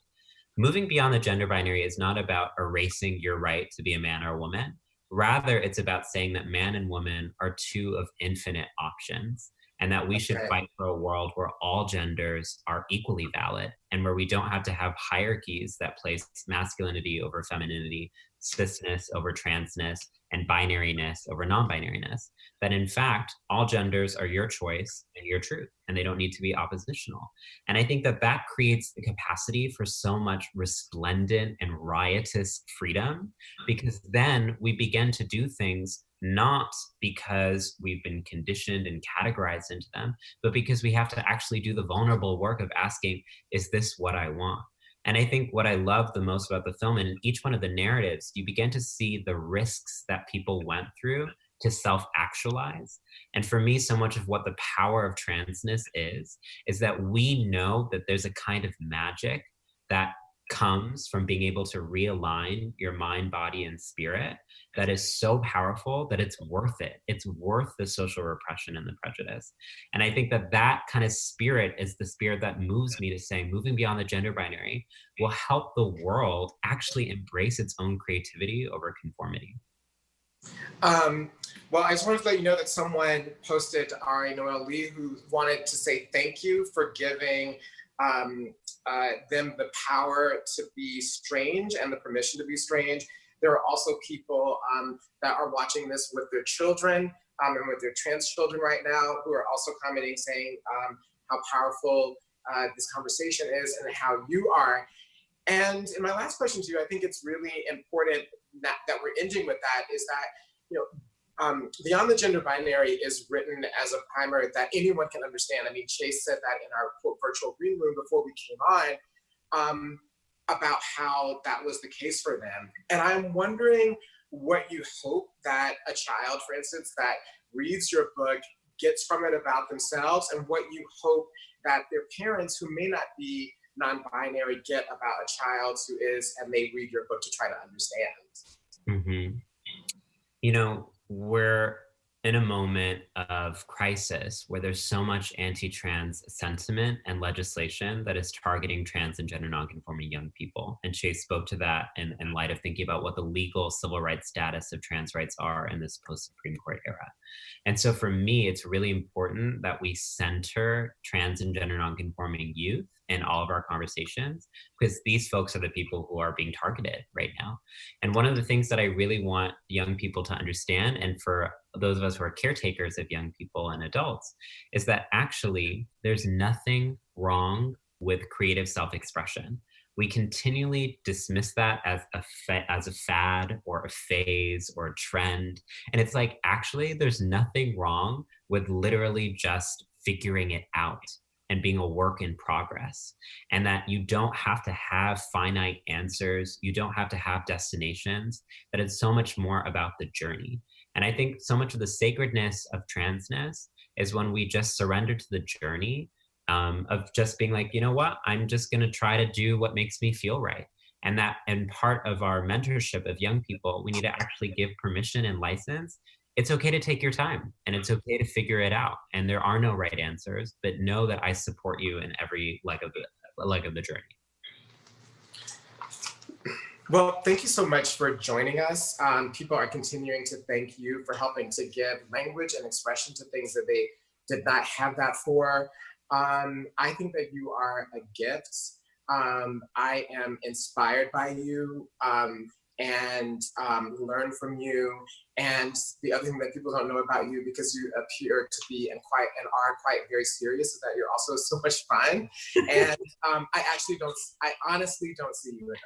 Moving beyond the gender binary is not about erasing your right to be a man or a woman. Rather, it's about saying that man and woman are two of infinite options, and that we should fight for a world where all genders are equally valid, and where we don't have to have hierarchies that place masculinity over femininity, cisness over transness, and binariness over non-binariness. That in fact, all genders are your choice and your truth, and they don't need to be oppositional. And I think that that creates the capacity for so much resplendent and riotous freedom, because then we begin to do things not because we've been conditioned and categorized into them, but because we have to actually do the vulnerable work of asking, is this what I want? And I think what I love the most about the film, and in each one of the narratives, you begin to see the risks that people went through to self-actualize. And for me, so much of what the power of transness is that we know that there's a kind of magic that comes from being able to realign your mind, body, and spirit that is so powerful that it's worth it. It's worth the social repression and the prejudice. And I think that that kind of spirit is the spirit that moves me to say, moving beyond the gender binary will help the world actually embrace its own creativity over conformity. Well, I just wanted to let you know that someone posted Ari Noel Lee, who wanted to say thank you for giving them the power to be strange and the permission to be strange. There are also people that are watching this with their children and with their trans children right now, who are also commenting saying how powerful this conversation is and how you are. And in my last question to you, I think it's really important that we're ending with that, is that, you know, Beyond the Gender Binary is written as a primer that anyone can understand. I mean, Chase said that in our quote, virtual green room before we came on, about how that was the case for them. And I'm wondering what you hope that a child, for instance, that reads your book gets from it about themselves, and what you hope that their parents who may not be non-binary get about a child who is, and they read your book to try to understand. Mm-hmm. You know, we're in a moment of crisis where there's so much anti-trans sentiment and legislation that is targeting trans and gender nonconforming young people. And Chase spoke to that in light of thinking about what the legal civil rights status of trans rights are in this post-Supreme Court era. And so for me, it's really important that we center trans and gender nonconforming youth in all of our conversations, because these folks are the people who are being targeted right now. And one of the things that I really want young people to understand, and for those of us who are caretakers of young people and adults, is that actually there's nothing wrong with creative self-expression. We continually dismiss that as a fad or a phase or a trend. And it's like, actually, there's nothing wrong with literally just figuring it out and being a work in progress. And that you don't have to have finite answers. You don't have to have destinations, that it's so much more about the journey. And I think so much of the sacredness of transness is when we just surrender to the journey of just being like, you know what, I'm just gonna try to do what makes me feel right. And part of our mentorship of young people, we need to actually give permission and license. It's okay to take your time, and it's okay to figure it out. And there are no right answers, but know that I support you in every leg of the journey. Well, thank you so much for joining us. People are continuing to thank you for helping to give language and expression to things that they did not have that for. I think that you are a gift. I am inspired by you and learn from you. And the other thing that people don't know about you, because you appear to be and are quite very serious, is that you're also so much fun. And I honestly don't see you enough,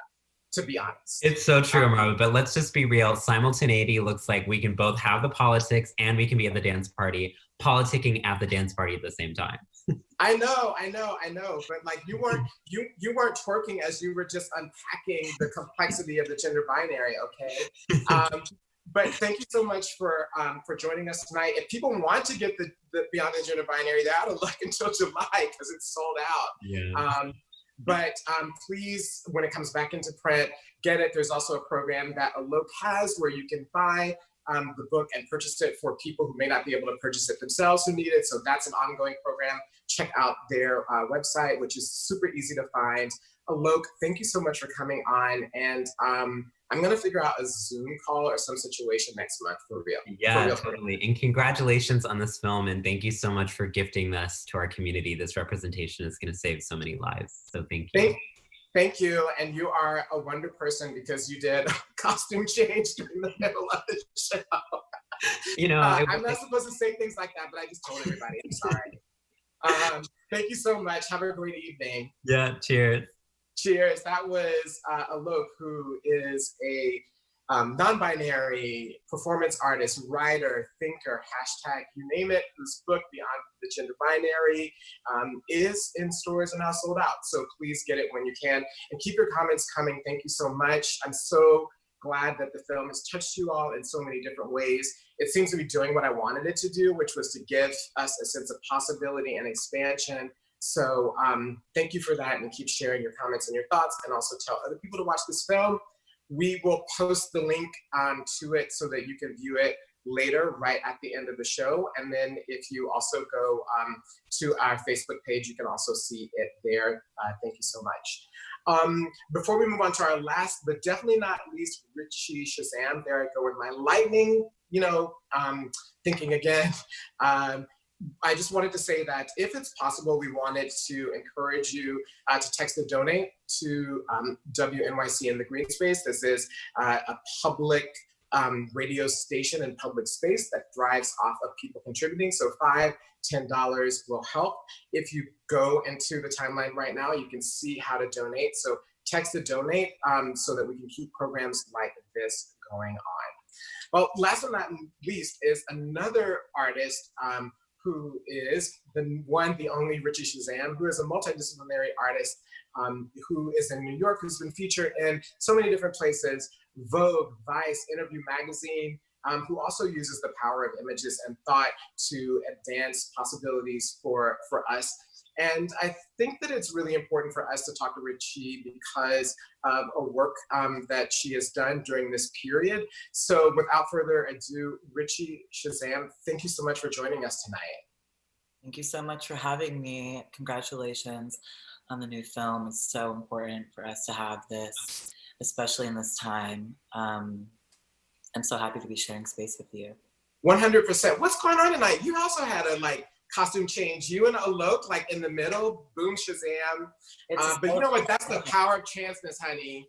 to be honest. It's so true, Imara, but let's just be real. Simultaneity looks like we can both have the politics and we can be at the dance party, politicking at the dance party at the same time. I know, but like you weren't twerking as you were just unpacking the complexity of the gender binary, okay? But thank you so much for joining us tonight. If people want to get the Beyond the Gender Binary, they ought to look until July because it's sold out. Yeah. But please, when it comes back into print, get it. There's also a program that Alok has where you can buy the book and purchase it for people who may not be able to purchase it themselves who need it. So that's an ongoing program. Check out their website, which is super easy to find. Alok, thank you so much for coming on. And I'm gonna figure out a Zoom call or some situation next month for real. Yeah, totally. And congratulations on this film. And thank you so much for gifting this to our community. This representation is gonna save so many lives. So thank you. Thank you. And you are a wonder person because you did a costume change during the middle of the show. You know, I'm not supposed to say things like that, but I just told everybody, I'm sorry. Thank you so much. Have a great evening. Yeah, cheers. Cheers. That was Alok, who is a non-binary performance artist, writer, thinker, hashtag, you name it, whose book, Beyond the Gender Binary, is in stores and now sold out. So please get it when you can. And keep your comments coming. Thank you so much. I'm so glad that the film has touched you all in so many different ways. It seems to be doing what I wanted it to do, which was to give us a sense of possibility and expansion. So thank you for that, and keep sharing your comments and your thoughts, and also tell other people to watch this film. We will post the link to it so that you can view it later, right at the end of the show. And then if you also go to our Facebook page, you can also see it there. Thank you so much. Before we move on to our last, but definitely not least, Richie Shazam, there I go with my lightning, thinking again. I just wanted to say that if it's possible, we wanted to encourage you to text the donate to WNYC in the Greene Space. This is a public radio station and public space that thrives off of people contributing. So $5, $10 will help. If you go into the timeline right now, you can see how to donate. So text to donate so that we can keep programs like this going on. Well, last but not least is another artist who is the only Richie Shazam, who is a multidisciplinary artist who is in New York, who's been featured in so many different places, Vogue, Vice, Interview Magazine, who also uses the power of images and thought to advance possibilities for us. And I think that it's really important for us to talk to Richie because of a work that she has done during this period. So without further ado, Richie Shazam, thank you so much for joining us tonight. Thank you so much for having me. Congratulations on the new film. It's so important for us to have this, especially in this time. I'm so happy to be sharing space with you. 100%. What's going on tonight? You also had a costume change. You and Alok in the middle, boom, Shazam. But you know what? That's the power of transness, honey.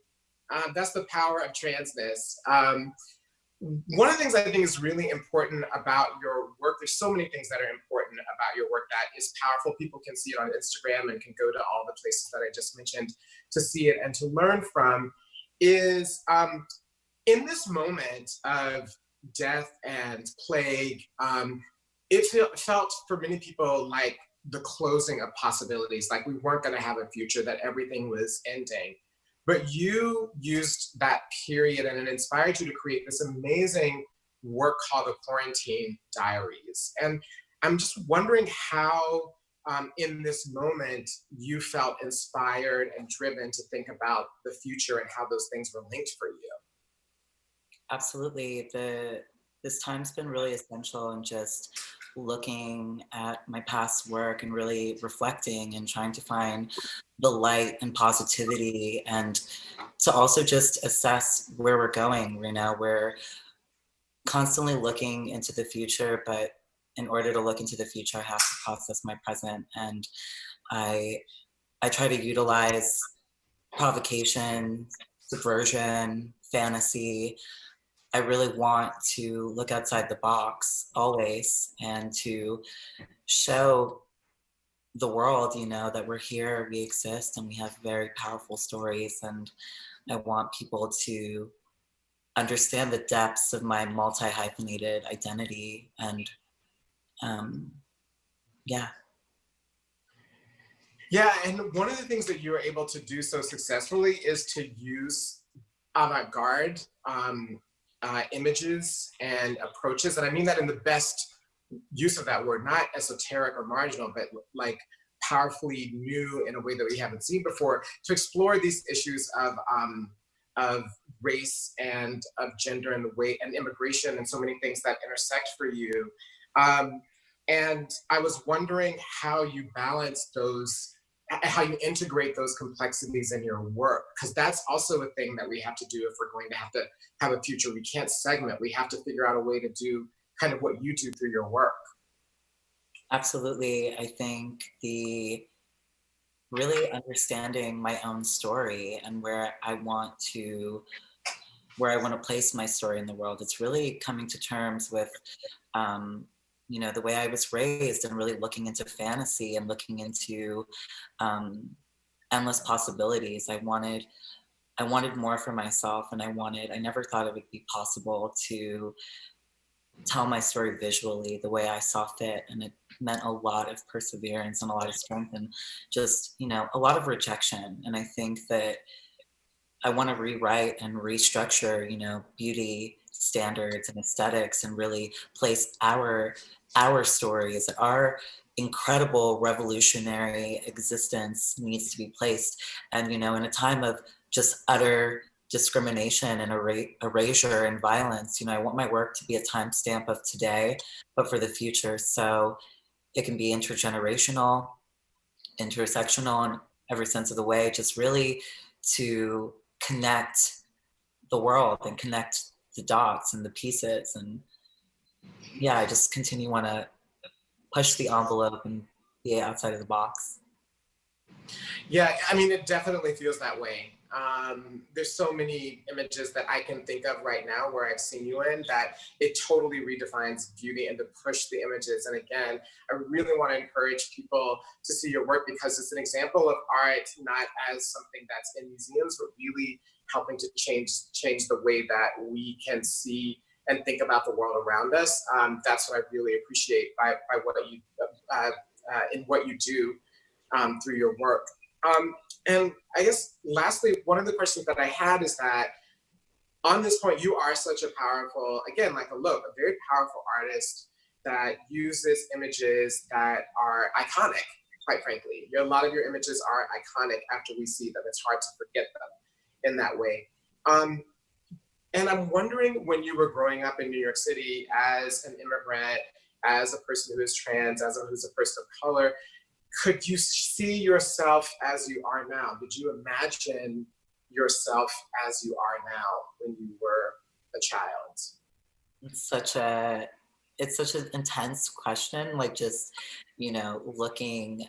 That's the power of transness. One of the things I think is really important about your work, there's so many things that are important about your work that is powerful. People can see it on Instagram and can go to all the places that I just mentioned to see it and to learn from, is in this moment of death and plague, it felt for many people like the closing of possibilities, like we weren't going to have a future, that everything was ending. But you used that period and it inspired you to create this amazing work called the Quarantine Diaries. And I'm just wondering how in this moment you felt inspired and driven to think about the future and how those things were linked for you. Absolutely. This time's been really essential in just looking at my past work and really reflecting and trying to find the light and positivity, and to also just assess where we're going. You know, we're constantly looking into the future, but in order to look into the future, I have to process my present. And I try to utilize provocation, subversion, fantasy. I really want to look outside the box always and to show the world, you know, that we're here, we exist, and we have very powerful stories. And I want people to understand the depths of my multi-hyphenated identity. And yeah. Yeah, and one of the things that you were able to do so successfully is to use avant-garde images and approaches. And I mean that in the best use of that word, not esoteric or marginal, but like powerfully new in a way that we haven't seen before, to explore these issues of race and of gender and the way and immigration and so many things that intersect for you. And I was wondering how you balance those, how you integrate those complexities in your work, because that's also a thing that we have to do if we're going to have a future. We can't segment. We have to figure out a way to do kind of what you do through your work. Absolutely. I think the really understanding my own story and where I want to place my story in the world. It's really coming to terms with, you know, the way I was raised and really looking into fantasy and looking into endless possibilities. I wanted more for myself, and I never thought it would be possible to tell my story visually the way I saw fit. And it meant a lot of perseverance and a lot of strength and just, you know, a lot of rejection. And I think that I want to rewrite and restructure, you know, beauty standards and aesthetics and really place our stories, our incredible revolutionary existence needs to be placed. And, you know, in a time of just utter discrimination and erasure and violence, you know, I want my work to be a timestamp of today, but for the future. So it can be intergenerational, intersectional in every sense of the way, just really to connect the world and connect the dots and the pieces. And yeah, I just want to push the envelope and be outside of the box. Yeah, I mean, it definitely feels that way. There's so many images that I can think of right now where I've seen you in that it totally redefines beauty and to push the images. And again, I really want to encourage people to see your work because it's an example of art, not as something that's in museums, but really helping to change the way that we can see and think about the world around us. That's what I really appreciate by what you in what you do through your work. And I guess lastly, one of the questions that I had is that on this point, you are such a powerful, again, like a very powerful artist that uses images that are iconic, quite frankly. A lot of your images are iconic after we see them. It's hard to forget them in that way. And I'm wondering, when you were growing up in New York City as an immigrant, as a person who is trans, who's a person of color, could you see yourself as you are now? Did you imagine yourself as you are now when you were a child? It's such an intense question. Like just, looking,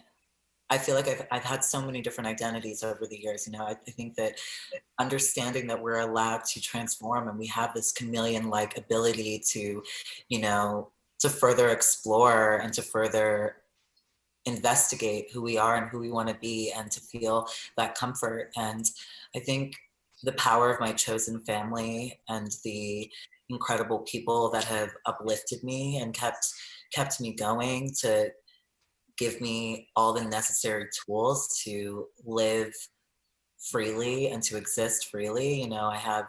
I feel like I've had so many different identities over the years. I think that understanding that we're allowed to transform and we have this chameleon-like ability to, to further explore and to further investigate who we are and who we want to be and to feel that comfort. And I think the power of my chosen family and the incredible people that have uplifted me and kept me going to give me all the necessary tools to live freely and to exist freely. I have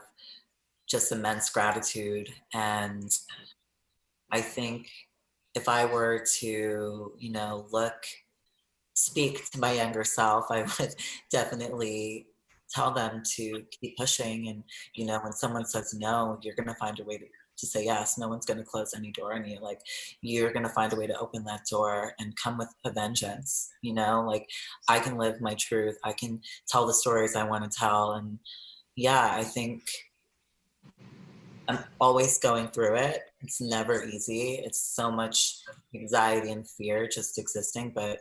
just immense gratitude. And I think if I were to, speak to my younger self, I would definitely tell them to keep pushing. And, when someone says no, you're going to find a way to say yes. No one's going to close any door on you. Like, you're going to find a way to open that door and come with a vengeance. I can live my truth. I can tell the stories I want to tell. And yeah, I think I'm always going through it. It's never easy. It's so much anxiety and fear just existing, but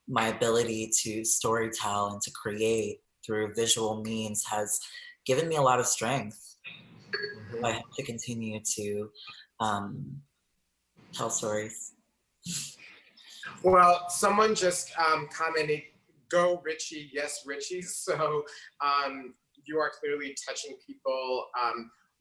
my ability to storytell and to create through visual means has given me a lot of strength. Mm-hmm. I have to continue to tell stories. Well, someone just commented, "Go Richie, yes Richie." So you are clearly touching people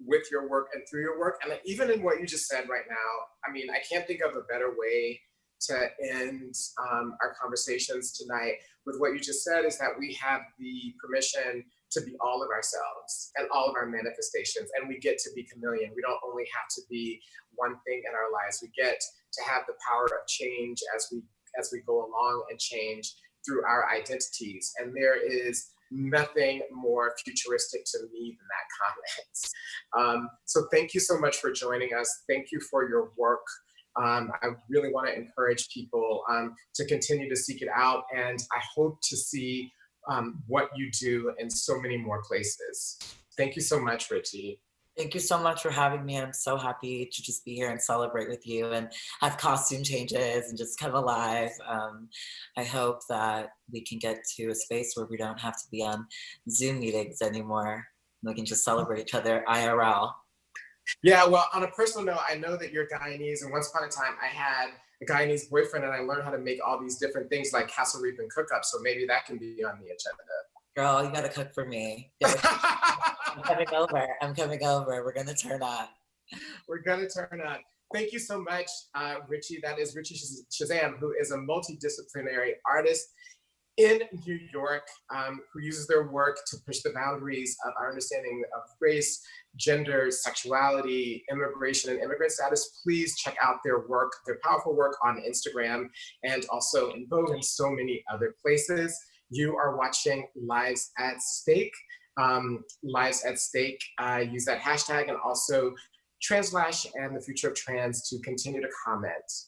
with your work and through your work. And even in what you just said right now, I mean, I can't think of a better way to end our conversations tonight with what you just said, is that we have the permission to be all of ourselves and all of our manifestations, and we get to be chameleon. We don't only have to be one thing in our lives. We get to have the power of change as we go along and change through our identities. And there is nothing more futuristic to me than that comment. So thank you so much for joining us. Thank you for your work. I really want to encourage people to continue to seek it out, and I hope to see what you do in so many more places. Thank you so much, Richie. Thank you so much for having me. I'm so happy to just be here and celebrate with you and have costume changes and just come alive. I hope that we can get to a space where we don't have to be on Zoom meetings anymore. We can just celebrate each other IRL. Yeah, well, on a personal note, I know that you're Guyanese, and once upon a time I had a Guyanese boyfriend, and I learned how to make all these different things like castle reap and cook up, so maybe that can be on the agenda. Girl, you gotta cook for me. I'm coming over. We're gonna turn up. We're gonna turn up. Thank you so much, Richie. That is Richie Shazam, who is a multidisciplinary artist in New York, who uses their work to push the boundaries of our understanding of race, gender, sexuality, immigration, and immigrant status. Please check out their work, their powerful work on Instagram, and also in Vogue and so many other places. You are watching Lives at Stake. Lives at Stake, use that hashtag, and also TransLash and the Future of Trance to continue to comment.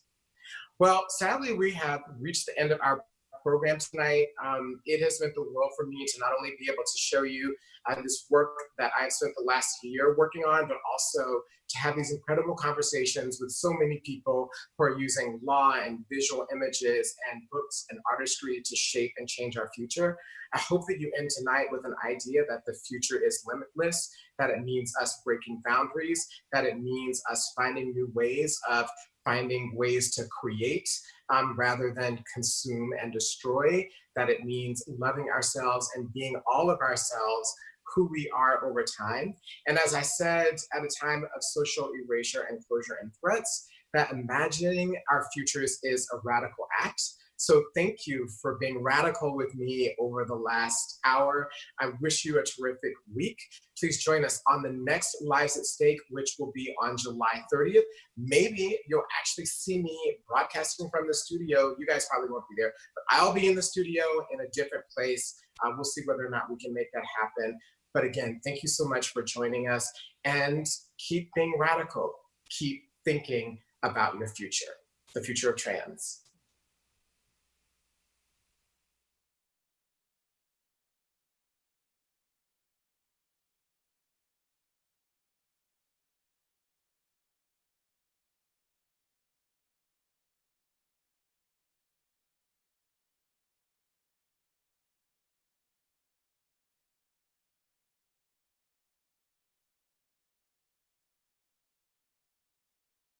Well, sadly, we have reached the end of our program tonight. It has meant the world for me to not only be able to show you this work that I've spent the last year working on, but also to have these incredible conversations with so many people who are using law and visual images and books and artistry to shape and change our future. I hope that you end tonight with an idea that the future is limitless, that it means us breaking boundaries, that it means us finding new ways to create rather than consume and destroy, that it means loving ourselves and being all of ourselves, who we are over time. And as I said, at a time of social erasure and closure and threats, that imagining our futures is a radical act. So thank you for being radical with me over the last hour. I wish you a terrific week. Please join us on the next Lives at Stake, which will be on July 30th. Maybe you'll actually see me broadcasting from the studio. You guys probably won't be there, but I'll be in the studio in a different place. We'll see whether or not we can make that happen. But again, thank you so much for joining us, and keep being radical. Keep thinking about your future, the future of trans.